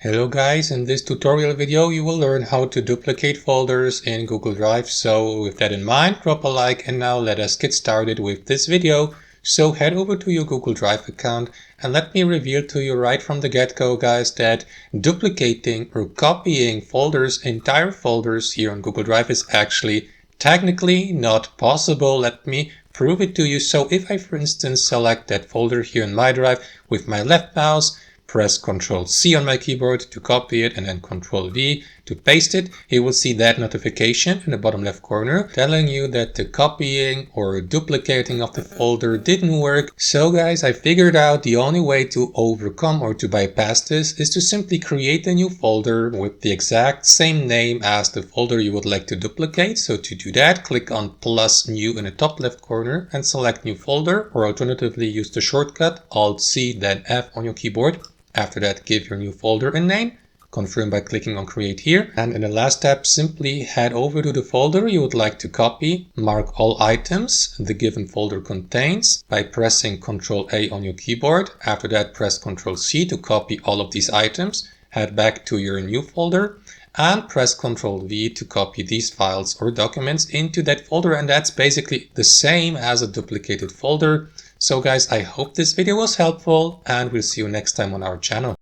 Hello guys, in this tutorial video you will learn how to duplicate folders in Google Drive. So with that in mind, drop a like and now let us get started with this video. So head over to your Google Drive account and let me reveal to you right from the get-go guys that duplicating or copying folders, entire folders here on Google Drive is actually technically not possible. Let me prove it to you. So if I for instance select that folder here in my drive with my left mouse, press Ctrl C on my keyboard to copy it and then Ctrl V to paste it, you will see that notification in the bottom left corner telling you that the copying or duplicating of the folder didn't work. So guys, I figured out the only way to overcome or to bypass this is to simply create a new folder with the exact same name as the folder you would like to duplicate. So to do that, click on plus new in the top left corner and select new folder, or alternatively use the shortcut Alt C then F on your keyboard. After that, give your new folder a name, confirm by clicking on create here, and in the last step simply head over to the folder you would like to copy, mark all items the given folder contains by pressing Ctrl A on your keyboard. After that, press Ctrl C to copy all of these items, head back to your new folder and press Ctrl V to copy these files or documents into that folder, and that's basically the same as a duplicated folder. So guys, I hope this video was helpful and we'll see you next time on our channel.